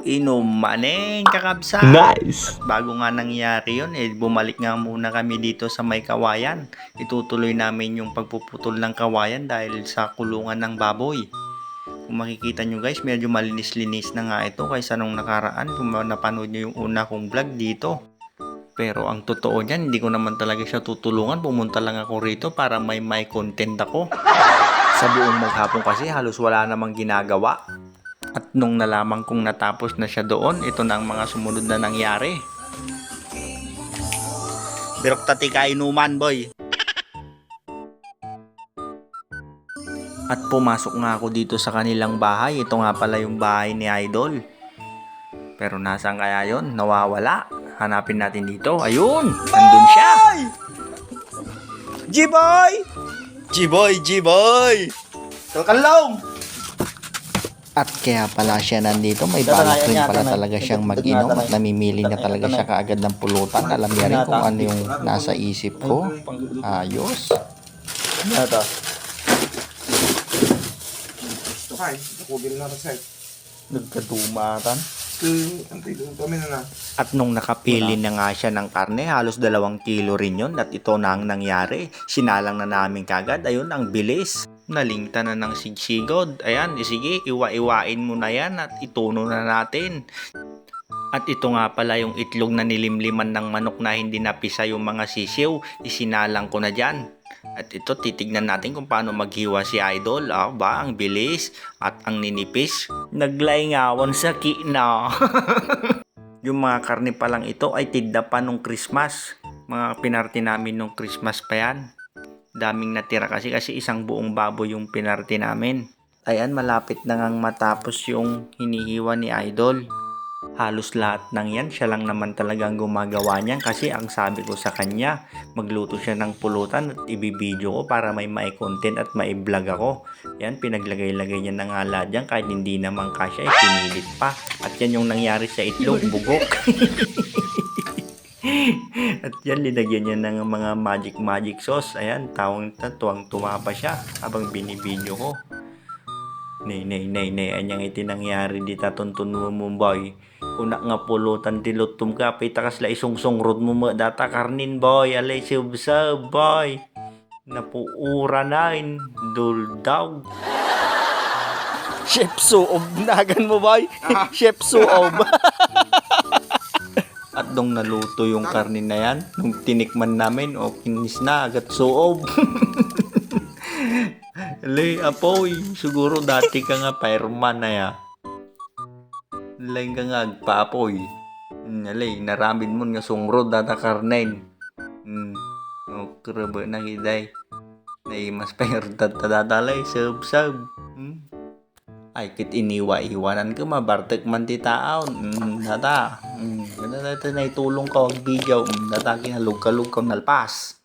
Inumaneng kakabsa. Nice! At bago nga nangyari yun, bumalik nga muna kami dito sa may kawayan. Itutuloy namin yung pagpuputol ng kawayan dahil sa kulungan ng baboy. Kung makikita nyo guys, medyo malinis-linis na nga ito kaysa nung nakaraan. Kung napanood nyo yung una kong vlog dito. Pero ang totoo niyan, hindi ko naman talaga siya tutulungan. Pumunta lang ako rito para may content ako. Sa buong maghapon kasi halos wala namang ginagawa. At nung nalaman kong natapos na siya doon, ito na ang mga sumunod na nangyari. Birok tati kainuman boy. At pumasok nga ako dito sa kanilang bahay. Ito nga pala yung bahay ni Idol. Pero nasaan kaya yon? Nawawala. Hanapin natin dito. Ayun! Nandun siya! G-boy! G-boy! G-boy! Kalkalong! At kaya pala siya nandito, may balak rin pala talaga siyang mag-inom at namimili na talaga siya kaagad ng pulutan. Alam niya rin kung ano yung nasa isip ko. Ayos. Ito. Nagkatumatan. Kami na. At nung nakapili na nga siya ng karne, halos 2 kilo rin yun. At ito na ang nangyari. Sinalang na namin kagad. Ayun, ang bilis. Nalingta na ng sigsigod. Ayan, sige, iwa-iwain mo na yan at ituno na natin. At ito nga pala yung itlog na nilimliman ng manok na hindi napisa yung mga sisiw. Isinalang ko na dyan. At ito, titignan natin kung paano maghiwa si Idol. Ba, ang bilis at ang ninipis. Naglaingawan sa kina. Yung mga karne pa lang ito ay tidda pa nung Christmas. Mga pinarty namin nung Christmas pa yan. Daming natira kasi isang buong baboy yung pinarty namin. Ayan, malapit na ngang matapos yung hinihiwa ni Idol. Halos lahat ng yan, siya lang naman talagang gumagawa niyan kasi ang sabi ko sa kanya, magluto siya ng pulutan at ibibideo ko para may content at may vlog ako. Yan, pinaglagay-lagay niya na nga lahat yan kahit hindi naman kasya, pinilit pa. At yan yung nangyari sa itlog, bugok. At yan, linagyan niya ng mga magic sauce. Ayan, tuwang-tuwa pa siya habang binibideo ko. Nay, anyang itinangyari di tatuntun mo boy. Una nga pulutan tilutum ka, pitakas la isungsong rod mo data karnin boy, alay sub boy. Napuura nain, duldaw. Chef Suob, nagan mo boy? Chef Suob. At nung naluto yung karnin na yan, nung tinikman namin, kinis na, agad suob. Alay, apoy, siguro dati ka nga fireman na ya. Alay ka nga agpa-apoy. Alay, naramid mo nga sungrod data karnin. Kraba na hiday. Naimas pa yung dadalay, sub. Ay, kit iniwa-iwanan ka, mabartek man ti taon. Data. Data na itulong ka wag video. Data kinalug-kalug ka nalpas.